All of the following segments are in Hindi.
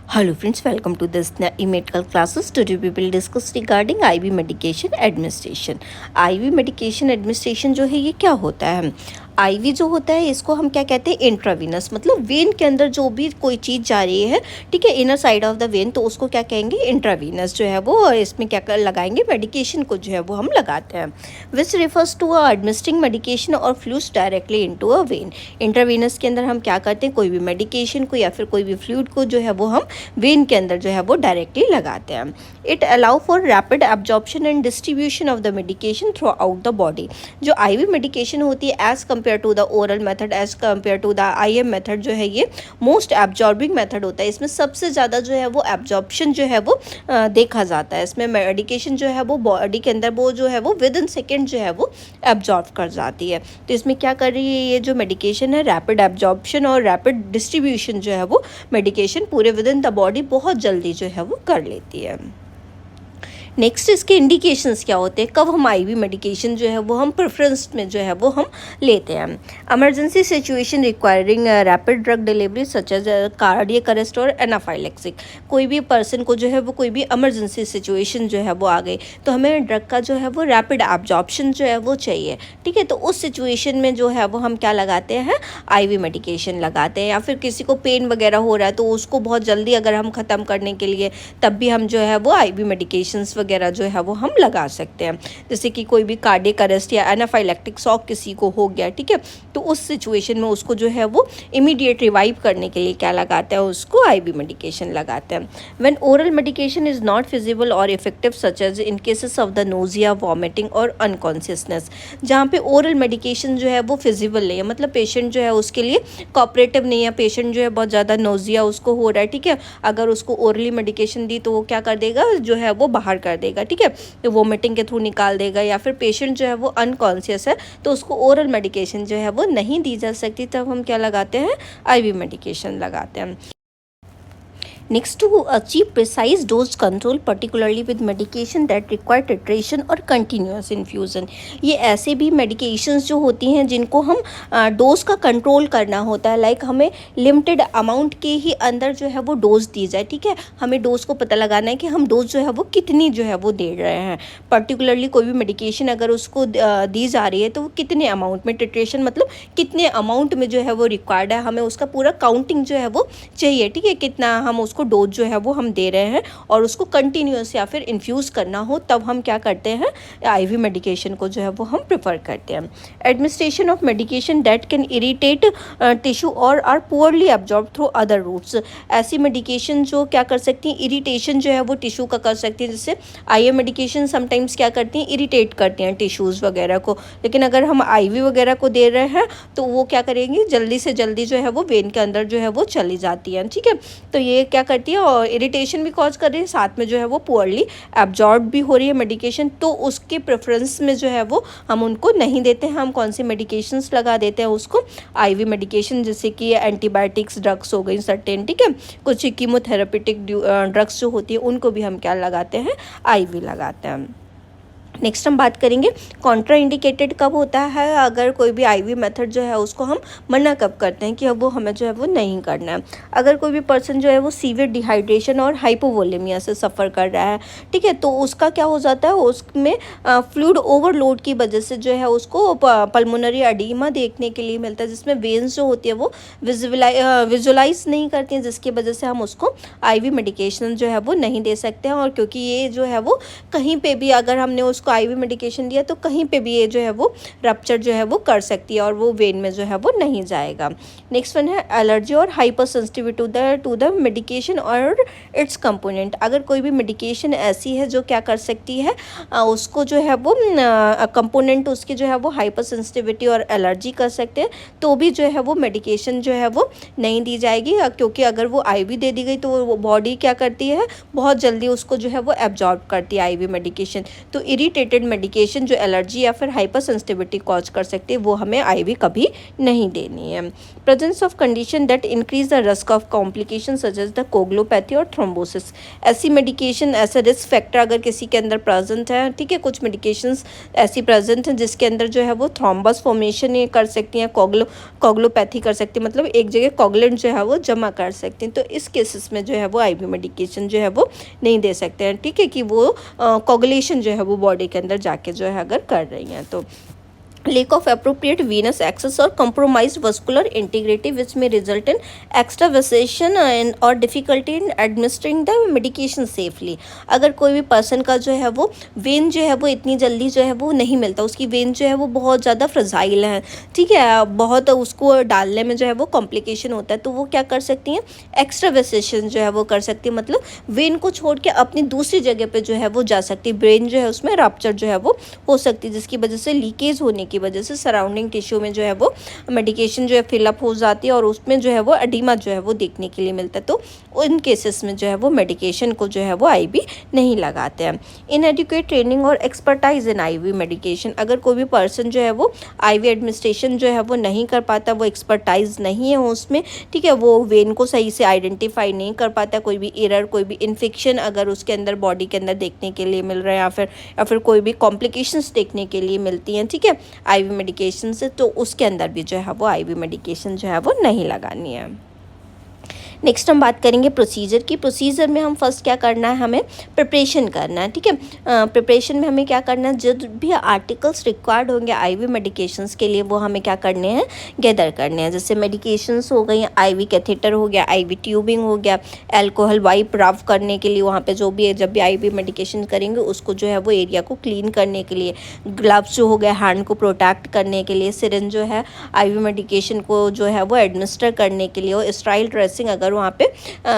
Hello friends, welcome to this medical classes. Today we will discuss regarding IV medication administration. IV medication administration जो है ये क्या होता है? IV जो होता है इसको हम क्या कहते हैं, इंट्रावीनस, मतलब वेन के अंदर जो भी कोई चीज़ जा रही है, ठीक है, inner side of the when, तो उसको क्या कहेंगे, इंट्रावीनस जो है वो इसमें क्या कर लगाएंगे, मेडिकेशन को जो है वो हम लगाते हैं. विच रिफर्स टू एडमिनिस्ट्रिंग मेडिकेशन और fluids directly into a when. Intravenous के अंदर हम क्या करते हैं, कोई भी मेडिकेशन को या फिर कोई भी फ्लूइड को जो है वो हम वेन के अंदर जो है वो डायरेक्टली लगाते हैं. It allow for rapid absorption and distribution of the medication throughout the body. जो IV मेडिकेशन होती है as compared to the oral method, as compared to the IM method, जो है ये मोस्ट एब्जॉर्बिंग मेथड होता है. इसमें सबसे ज़्यादा जो है वो एब्जॉर्प्शन जो है वो देखा जाता है. इसमें मेडिकेशन जो है वो बॉडी के अंदर वो जो है वो विद इन सेकेंड जो है वो एब्जॉर्ब कर जाती है. तो इसमें क्या कर रही है, ये जो मेडिकेशन है, रैपिड एब्जॉर्प्शन और रैपिड डिस्ट्रीब्यूशन जो है वो मेडिकेशन पूरे विद इन द बॉडी बहुत जल्दी जो है वो कर लेती है. नेक्स्ट इसके इंडिकेशंस क्या होते हैं, कब हम IV मेडिकेशन जो है वो हम प्रेफरेंस में जो है वो हम लेते हैं. Emergency situation requiring rapid drug delivery such as cardiac arrest और एनाफाइलेक्सिक. कोई भी पर्सन को जो है वो कोई भी इमरजेंसी सिचुएशन जो है वो आ गई, तो हमें ड्रग का जो है वो रैपिड एब्जॉर्प्शन जो है वो चाहिए. ठीक है, तो उस सिचुएशन में जो है वो हम क्या लगाते हैं, IV मेडिकेशन लगाते हैं. या फिर किसी को पेन वगैरह हो रहा है तो उसको बहुत जल्दी अगर हम ख़त्म करने के लिए, तब भी हम जो है वो IV मेडिकेशंस वगैरह जो है वो हम लगा सकते हैं. जैसे कि कोई भी कार्डियक अरेस्ट या एनाफाइलेक्टिक शॉक किसी को हो गया, ठीक है, तो उस सिचुएशन में उसको जो है वो इमीडिएट रिवाइव करने के लिए क्या लगाते हैं, उसको IV मेडिकेशन लगाते हैं. When oral medication is not feasible और effective such as in cases of the nausea, vomiting और अनकॉन्शियसनेस. जहाँ पे ओरल मेडिकेशन जो है वो फिजिबल नहीं है, मतलब पेशेंट जो है उसके लिए कोऑपरेटिव नहीं है, पेशेंट जो है बहुत ज़्यादा नोजिया उसको हो रहा है, ठीक है, अगर उसको ओरली मेडिकेशन दी तो वो क्या कर देगा, जो है वो बाहर कर देगा, ठीक है, तो वोमिटिंग के थ्रू निकाल देगा. या फिर पेशेंट जो है वो अनकॉन्शियस है तो उसको ओरल मेडिकेशन जो है वो नहीं दी जा सकती, तब हम क्या लगाते हैं, IV मेडिकेशन लगाते हैं. Next, to achieve precise dose control, particularly with medication that require titration और continuous infusion. ये ऐसे भी medications जो होती हैं जिनको हम डोज का कंट्रोल करना होता है, लाइक हमें लिमिटेड अमाउंट के ही अंदर जो है वो डोज दी जाए. ठीक है, हमें डोज को पता लगाना है कि हम डोज जो है वो कितनी जो है वो दे रहे हैं. पर्टिकुलरली कोई भी मेडिकेशन अगर उसको दी जा रही है तो वो कितने अमाउंट में, टिट्रेशन मतलब कितने अमाउंट में जो है वो रिक्वायर्ड है, हमें उसका पूरा काउंटिंग जो है वो चाहिए. ठीक है, कितना हम उसको डोज जो है वो हम दे रहे हैं और उसको कंटिन्यूस या फिर इन्फ्यूज़ करना हो, तब हम क्या करते हैं, IV मेडिकेशन को जो है वो हम प्रेफर करते हैं. Administration of medication that can irritate tissue और are poorly absorb through other routes. ऐसी मेडिकेशन जो क्या कर सकती हैं, इरिटेशन जो है वो टिश्यू का कर सकती है. जैसे IM मेडिकेशन समटाइम्स क्या करती हैं, इरिटेट करती हैं टिश्यूज़ वगैरह को, लेकिन अगर हम IV वगैरह को दे रहे हैं तो वो क्या करेंगी, जल्दी से जल्दी जो है वो वेन के अंदर जो है वो चली जाती है. ठीक है, तो ये क्या करती है, और इरिटेशन भी कॉज कर रही है, साथ में जो है वो पुअरली एब्जॉर्ब भी हो रही है मेडिकेशन, तो उसके प्रेफरेंस में जो है वो हम उनको नहीं देते हैं. हम कौन सी मेडिकेशंस लगा देते हैं उसको, IV मेडिकेशन, जैसे कि एंटीबायोटिक्स ड्रग्स हो गई सर्टेन, ठीक है, कुछ कीमोथेरेपेटिक ड्रग्स जो होती है उनको भी हम क्या लगाते हैं, IV लगाते हैं. नेक्स्ट हम बात करेंगे कॉन्ट्रा इंडिकेटेड कब होता है, अगर कोई भी IV मेथड जो है उसको हम मना कब करते हैं कि अब वो हमें जो है वो नहीं करना है. अगर कोई भी पर्सन जो है वो सीवियर डिहाइड्रेशन और हाइपोवोलेमिया से सफ़र कर रहा है, ठीक है, तो उसका क्या हो जाता है, उसमें फ्लूइड ओवरलोड की वजह से जो है उसको पल्मोनरी एडीमा देखने के लिए मिलता है, जिसमें वेन्स जो होती है वो विजुलाइज नहीं करती हैं, जिसकी वजह से हम उसको IV मेडिकेशन जो है वो नहीं दे सकते हैं. और क्योंकि ये जो है वो कहीं पे भी अगर हमने उसको IV मेडिकेशन दिया तो कहीं पे भी ये जो है वो रप्चर जो है वो कर सकती है और वो वेन में जो है वो नहीं जाएगा. नेक्स्ट वन है एलर्जी और hypersensitivity to the medication और इट्स कंपोनेंट. अगर कोई भी मेडिकेशन ऐसी है जो क्या कर सकती है, उसको जो है वो कंपोनेंट उसकी जो है वो हाइपर सेंसिटिविटी और एलर्जी कर सकते हैं, तो भी जो है वो मेडिकेशन जो है वो नहीं दी जाएगी. क्योंकि अगर वो IV दे दी गई तो वो बॉडी क्या करती है, बहुत जल्दी उसको जो है वो एब्जॉर्ब करती है IV मेडिकेशन. तो रिलेटेड मेडिकेशन जो एलर्जी या फिर हाइपर सेंसिटिविटी कॉज कर सकती है वो हमें आईवी कभी नहीं देनी है। Presence of condition that increase the risk of complication such as the coagulopathy और थ्रोम्बोसिस। ऐसी मेडिकेशन, ऐसा रिस्क फैक्टर अगर किसी के अंदर प्रेजेंट है, ठीक है, कुछ मेडिकेशंस ऐसी प्रेजेंट हैं जिसके अंदर जो है वो थ्रोम्बस फॉर्मेशन ये कर सकती हैं, कोगुलोपैथी कर सकती है, मतलब एक जगह कोगुलेंट जो है वो जमा कर सकती हैं। तो इस केसेस में जो है वो आईवी मेडिकेशन जो है वो नहीं दे सकते हैं, ठीक है, कि वो कोगुलेशन जो है वो बॉडी के अंदर जाके जो है अगर कर रही हैं तो। lack of appropriate venous access or compromised vascular integrity which may result in extravasation and or difficulty in administering the medication safely। अगर कोई भी पर्सन का जो है वो वेन जो है वो इतनी जल्दी जो है वो नहीं मिलता, उसकी वेन जो है वो बहुत ज़्यादा फ्रजाइल है, ठीक है, बहुत उसको डालने में जो है वो कॉम्प्लिकेशन होता है, तो वो क्या कर सकती हैं, एक्स्ट्रावेसेशन जो है वो कर सकती है, मतलब वेन को छोड़ के अपनी दूसरी जगह पे जो है वो जा सकती है। ब्रेन जो है उसमें रप्चर जो है वो हो सकती है, जिसकी वजह से लीकेज होने की वजह से सराउंडिंग टिश्यू में जो है वो मेडिकेशन जो है फिलअप हो जाती है और उसमें जो है वो एडिमा जो है वो देखने के लिए मिलता है। तो उन केसेस में जो है वो मेडिकेशन को जो है वो आईवी नहीं लगाते हैं। इनएडिक्वेट ट्रेनिंग और एक्सपर्टाइज इन आईवी मेडिकेशन, अगर कोई भी पर्सन जो है वो आईवी एडमिनिस्ट्रेशन जो है वो नहीं कर पाता, वो एक्सपर्टाइज नहीं है उसमें, ठीक है, वो वेन को सही से आइडेंटिफाई नहीं कर पाता, कोई भी एरर, कोई भी इन्फेक्शन अगर उसके अंदर बॉडी के अंदर देखने के लिए मिल रहा है या फिर कोई भी कॉम्प्लिकेशंस देखने के लिए मिलती हैं, ठीक है, आईवी मेडिकेशन से, तो उसके अंदर भी जो है वो आईवी मेडिकेशन जो है वो नहीं लगानी है। नेक्स्ट हम बात करेंगे प्रोसीजर की। प्रोसीजर में हम फर्स्ट क्या करना है, हमें प्रिपरेशन करना है, ठीक है। प्रिपरेशन में हमें क्या करना है, जब भी आर्टिकल्स रिक्वायर्ड होंगे आईवी मेडिकेशंस के लिए वो हमें क्या करने हैं, गैदर करने हैं। जैसे मेडिकेशंस हो गई, आईवी कैथेटर हो गया, आईवी ट्यूबिंग हो गया, अल्कोहल वाइप रब करने के लिए वहाँ पे जो भी है, जब भी आईवी मेडिकेशन करेंगे उसको जो है वो एरिया को क्लीन करने के लिए, ग्लव्स जो हो गया हैंड को प्रोटेक्ट करने के लिए, सिरिंज जो है आईवी मेडिकेशन को जो है वो एडमिनिस्टर करने के लिए, और स्टाइल ड्रेसिंग अगर वहाँ पे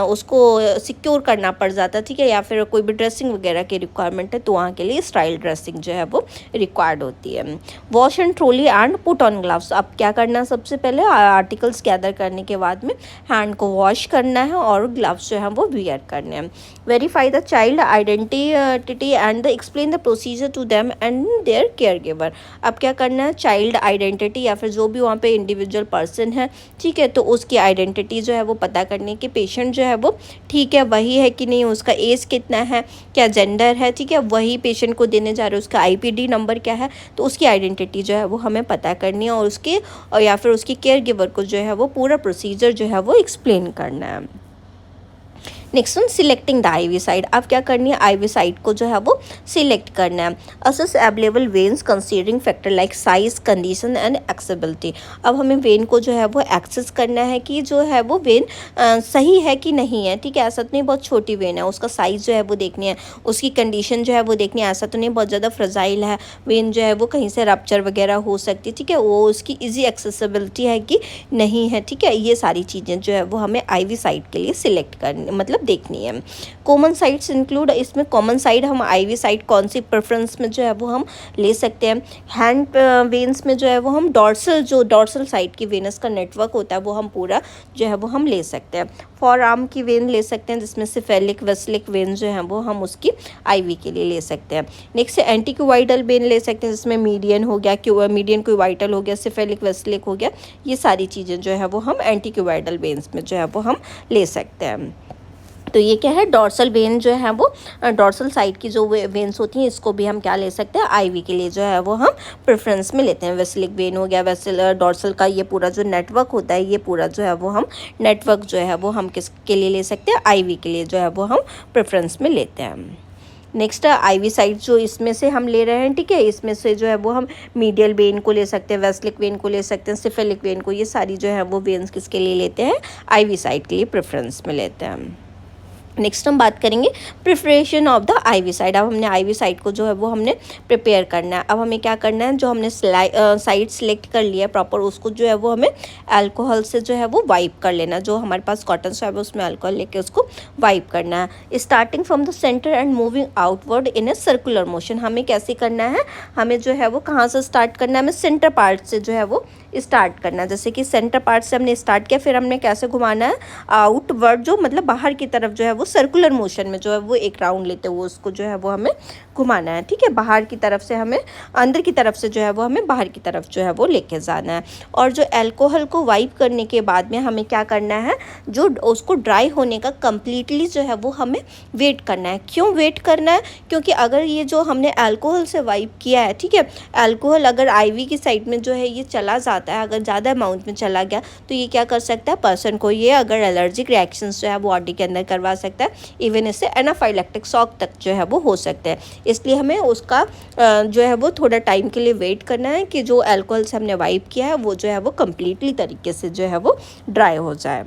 उसको सिक्योर करना पड़ जाता है, ठीक है, या फिर कोई भी ड्रेसिंग वगैरह की रिक्वायरमेंट है तो वहाँ के लिए स्टाइल ड्रेसिंग जो है वो रिक्वायर्ड होती है। Wash and trolley and put on gloves, अब क्या करना है, सबसे पहले आर्टिकल्स गैदर करने के बाद में हैंड को वॉश करना है और ग्लव्स जो है वो वियर करने हैं। Verify the child identity and explain the procedure to them and their caregiver, अब क्या करना है, चाइल्ड आइडेंटिटी या फिर जो भी वहाँ पे इंडिविजुअल पर्सन है, ठीक है, तो उसकी आइडेंटिटी जो है वो पता करने कि पेशेंट जो है वो ठीक है, वही है कि नहीं, उसका एज कितना है, क्या जेंडर है, ठीक है, वही पेशेंट को देने जा रहे हैं, उसका आईपीडी नंबर क्या है, तो उसकी आइडेंटिटी जो है वो हमें पता करनी है और उसके या फिर उसकी केयर गिवर को जो है वो पूरा प्रोसीजर जो है वो एक्सप्लेन करना है। Next one selecting the IV site, अब क्या करनी है, आईवी साइट को जो है वो सिलेक्ट करना है। Assess available veins considering factor like size, condition and accessibility, अब हमें वेन को जो है वो एक्सेस करना है कि जो है वो वेन सही है कि नहीं है, ठीक है, ऐसा तो नहीं बहुत छोटी वेन है, उसका साइज़ जो है वो देखनी है, उसकी कंडीशन जो है वो देखनी है, ऐसा तो नहीं बहुत ज़्यादा फ्रजाइल है वेन, जो है वो कहीं से रप्चर वगैरह हो सकती है, ठीक है, वो उसकी ईजी एक्सेसिबिलिटी है कि नहीं है, ठीक है, ये सारी चीज़ें जो है वो हमें आईवी साइट के लिए सिलेक्ट करनी, मतलब देखनी है। कॉमन साइट्स इंक्लूड, इसमें कॉमन साइट हम आईवी साइट कौन सी प्रेफरेंस में जो है वो हम ले सकते हैं। हैंड वेन्स में जो है वो हम डॉर्सल साइड की वेनस का नेटवर्क होता है वो हम पूरा जो है वो हम ले सकते हैं। फॉर आर्म की वेन ले सकते हैं जिसमें सिफेलिक वेस्लिक वेन जो है वो हम उसकी आईवी के लिए ले सकते हैं। नेक्स्ट एंटीक्यूवाइटल वेन ले सकते हैं जिसमें मीडियन हो गया, मीडियन क्यूवाइटल हो गया, सिफेलिक वेस्लिक हो गया, ये सारी चीज़ें जो है वो हम एंटीक्यूवाइटल वेन्स में जो है वो हम ले सकते हैं। तो ये क्या है, डॉर्सल वेन जो है वो डॉर्सल साइड की जो वेन्स होती हैं इसको भी हम क्या ले सकते हैं, आईवी के लिए जो है वो हम प्रेफरेंस में लेते हैं। वेस्लिक वेन हो गया, डॉर्सल का ये पूरा जो नेटवर्क होता है, ये पूरा जो है वो हम नेटवर्क जो है वो हम किसके लिए ले सकते हैं, आईवी के लिए जो है वो हम प्रेफरेंस में लेते हैं। नेक्स्ट आईवी साइट जो इसमें से हम ले रहे हैं, ठीक है, इसमें से जो है वो हम मीडियल वेन को ले सकते हैं, वेस्लिक वेन को ले सकते हैं, सिफेलिक वेन को, ये सारी जो है वो वेन्स किसके लिए लेते हैं, आईवी साइट के लिए प्रेफरेंस में लेते हैं। नेक्स्ट हम बात करेंगे preparation of the IV site, अब हमने आईवी साइट को जो है वो हमने प्रिपेयर करना है। अब हमें क्या करना है, जो हमने साइट सिलेक्ट कर लिया है प्रॉपर, उसको जो है वो हमें अल्कोहल से जो है वो वाइप कर लेना, जो हमारे पास कॉटन स्वैब है उसमें अल्कोहल लेके उसको वाइप करना है। Starting from the centre and moving outward in a circular motion, हमें कैसे करना है, हमें जो है वो कहाँ से स्टार्ट करना है, हमें सेंटर पार्ट से जो है वो स्टार्ट करना है। जैसे कि सेंटर पार्ट से हमने स्टार्ट किया, फिर हमने कैसे घुमाना है, आउटवर्ड जो मतलब बाहर की तरफ जो है वो सर्कुलर मोशन में जो है वो एक राउंड लेते हुए उसको जो है वो हमें घुमाना है, ठीक है। बाहर की तरफ से हमें, अंदर की तरफ से जो है वो हमें बाहर की तरफ जो है वो लेके जाना है। और जो अल्कोहल को वाइप करने के बाद में हमें क्या करना है, जो उसको ड्राई होने का कम्प्लीटली जो है वो हमें वेट करना है। क्यों वेट करना है? क्योंकि अगर ये जो हमने अल्कोहल से वाइप किया है, ठीक है, अल्कोहल अगर आईवी की साइड में जो है ये चला जाता है, अगर ज़्यादा अमाउंट में चला गया तो ये क्या कर सकता है, पर्सन को ये अगर एलर्जिक रिएक्शंस जो है वो बॉडी के अंदर करवा सकता है, इवन इससे एनाफाइलेक्टिक शॉक तक जो है वो हो सकता है। इसलिए हमें उसका जो है वो थोड़ा टाइम के लिए वेट करना है कि जो अल्कोहल से हमने वाइप किया है वो जो है वो कम्प्लीटली तरीके से जो है वो ड्राई हो जाए।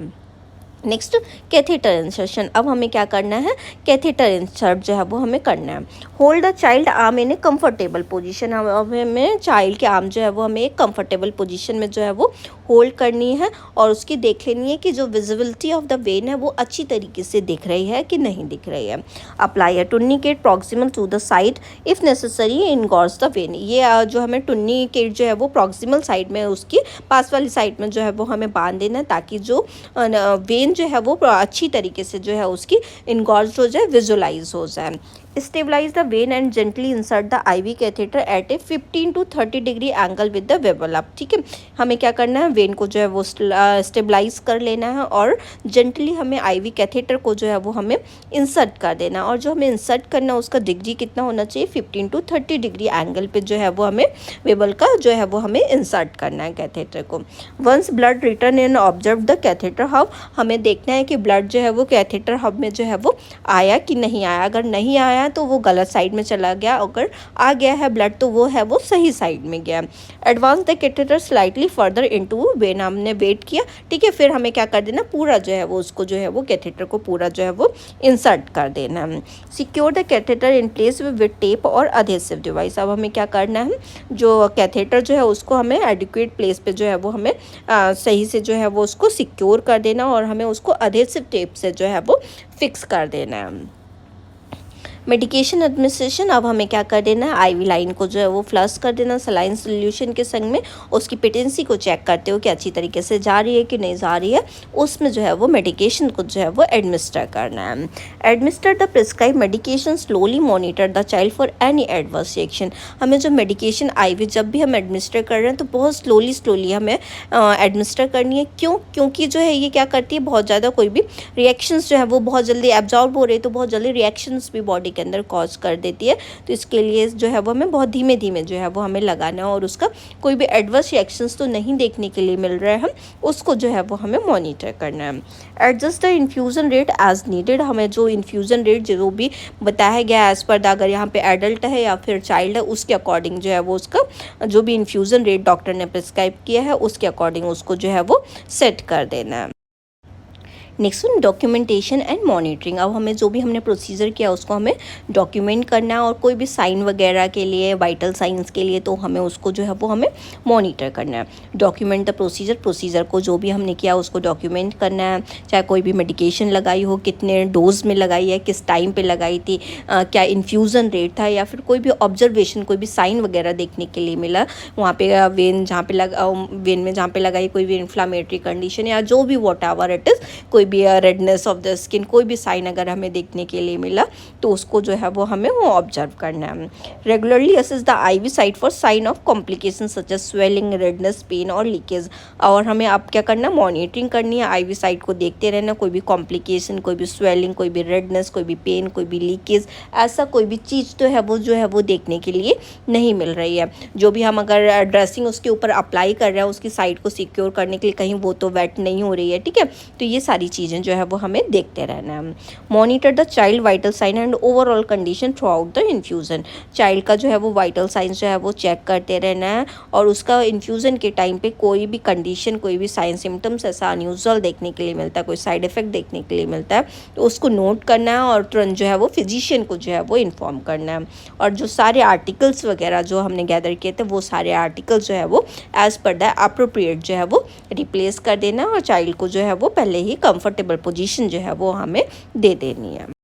Next, catheter insertion. अब हमें क्या करना है, कैथेटर इंसर्ट जो है वो हमें करना है। Hold the child arm in A comfortable position. अब हमें चाइल्ड के आर्म जो है वो हमें एक कंफर्टेबल पोजीशन में जो है वो होल्ड करनी है और उसकी देख लेनी है कि जो विजिबिलिटी ऑफ द वेन है वो अच्छी तरीके से दिख रही है कि नहीं दिख रही है। Apply a tourniquet proximal to the side if necessary engorge the vein. ये जो हमें टुर्निकेट जो है वो प्रॉक्सिमल साइड में, उसकी पास वाली साइड में जो है वो हमें बांध देना है, ताकि जो वेन जो है वो अच्छी तरीके से जो है उसकी इनगॉर्ज हो जाए, विजुलाइज हो जाए। Stabilize the vein and gently insert the IV catheter at a 15 to 30 degree angle with the bevel up, ठीक है। हमें क्या करना है, वेन को जो है वो स्टेबलाइज कर लेना है और जेंटली हमें आईवी कैथेटर को जो है वो हमें इंसर्ट कर देना है। और जो हमें इंसर्ट करना है उसका डिग्री कितना होना चाहिए, 15 to 30 डिग्री एंगल पे जो है वो हमें वेबल का जो है वो हमें इंसर्ट करना है कैथेटर को। Once blood return in observe the catheter hub. हमें देखना है कि ब्लड जो है वो कैथेटर हब में जो है वो आया कि नहीं आया। अगर नहीं आया तो वो गलत साइड में चला गया, अगर आ गया है ब्लड तो वो है वो सही साइड में गया। Advance the catheter slightly further into when. हमने वेट किया, ठीक है, फिर हमें क्या कर देना, पूरा जो है वो उसको जो है वो कैथेटर को पूरा जो है वो इंसर्ट कर देना। Secure the catheter in place with tape और अधेसिव डिवाइस। अब हमें क्या करना है, जो कैथेटर जो है उसको हमें एडिक्वेट प्लेस पे जो है वो हमें सही से जो है वो उसको सिक्योर कर देना और हमें उसको अधेसिव टेप से जो है वो फिक्स कर देना है। Medication administration. अब हमें क्या कर देना है, आईवी लाइन को जो है वो फ्लश कर देना सलाइन सोल्यूशन के संग में। उसकी पेटेंसी को चेक करते हो कि अच्छी तरीके से जा रही है कि नहीं जा रही है, उसमें जो है वो मेडिकेशन को जो है वो एडमिनिस्टर करना है। Administer the prescribe medication slowly, monitor the child for any adverse reaction. हमें जो मेडिकेशन आईवी जब भी हम एडमिनिस्टर कर रहे हैं तो बहुत स्लोली हमें एडमिनिस्टर करनी है। क्यों? क्योंकि जो है ये क्या करती है, बहुत ज़्यादा कोई भी रिएक्शंस जो है वो बहुत जल्दी एब्जॉर्ब हो रही है तो बहुत जल्दी रिएक्शंस भी बॉडी के अंदर कॉज कर देती है। तो इसके लिए जो है वो हमें बहुत धीमे धीमे जो है वो हमें लगाना है और उसका कोई भी एडवर्स रिएक्शंस तो नहीं देखने के लिए मिल रहे हैं, उसको जो है वो हमें मॉनिटर करना है। Adjust the infusion rate as needed. हमें जो इन्फ्यूज़न रेट जो भी बताया गया एज़ पर द, अगर यहाँ पे एडल्ट है या फिर चाइल्ड है उसके अकॉर्डिंग जो है वो उसका जो भी इन्फ्यूज़न रेट डॉक्टर ने प्रिस्क्राइब किया है उसके अकॉर्डिंग उसको जो है वो सेट कर देना है। Next documentation and monitoring. अब हमें जो भी हमने प्रोसीजर किया उसको हमें डॉक्यूमेंट करना है और कोई भी साइन वगैरह के लिए, वाइटल साइंस के लिए तो हमें उसको जो है वो हमें मॉनिटर करना है। डॉक्यूमेंट द प्रोसीजर को जो भी हमने किया उसको डॉक्यूमेंट करना है। चाहे कोई भी मेडिकेशन लगाई हो, कितने डोज में लगाई है, किस टाइम पे लगाई थी, क्या इन्फ्यूज़न रेट था, या फिर कोई भी ऑब्जर्वेशन, कोई भी साइन वगैरह देखने के लिए मिला वहाँ पे वेन में जहाँ पे लगाई कोई भी इन्फ्लामेटरी कंडीशन या जो भी वॉट एवर इट इज़, कोई भी रेडनेस ऑफ द स्किन, कोई भी साइन अगर हमें देखने के लिए मिला तो उसको जो है वो हमें वो ऑब्जर्व करना है। Regularly assess the IV site for sign of complication such as swelling, redness, pain और लीकेज। और हमें अब क्या करना, मॉनिटरिंग करनी है, आईवी साइट को देखते रहना, कोई भी कॉम्प्लिकेशन, कोई भी स्वेलिंग, कोई भी रेडनेस, कोई भी पेन, कोई भी लीकेज, ऐसा कोई भी चीज़ तो है वो जो है वो देखने के लिए नहीं मिल रही है। जो भी हम अगर ड्रेसिंग उसके ऊपर अप्लाई कर रहे हैं उसकी साइड को सिक्योर करने के लिए कहीं वो तो वेट नहीं हो रही है, ठीक है। तो ये सारी चीज़ें जो है वो हमें देखते रहना है। Monitor the child vital sign and overall condition throughout the infusion. Child का जो है वो वाइटल साइंस जो है वो चेक करते रहना है और उसका इन्फ्यूज़न के टाइम पे कोई भी कंडीशन, कोई भी साइन सिम्टम्स ऐसा अनयूजुअल देखने के लिए मिलता है, कोई साइड इफेक्ट देखने के लिए मिलता है तो उसको नोट करना है और तुरंत जो है वो फिजिशियन को जो है वो इन्फॉर्म करना है। और जो सारे आर्टिकल्स वगैरह जो हमने गैदर किए थे वो सारे आर्टिकल्स जो है वो एज़ पर द अप्रोप्रिएट जो है वो रिप्लेस कर देना और चाइल्ड को जो है वो पहले ही कंफर्टेबल पोजीशन जो है वो हमें दे देनी है।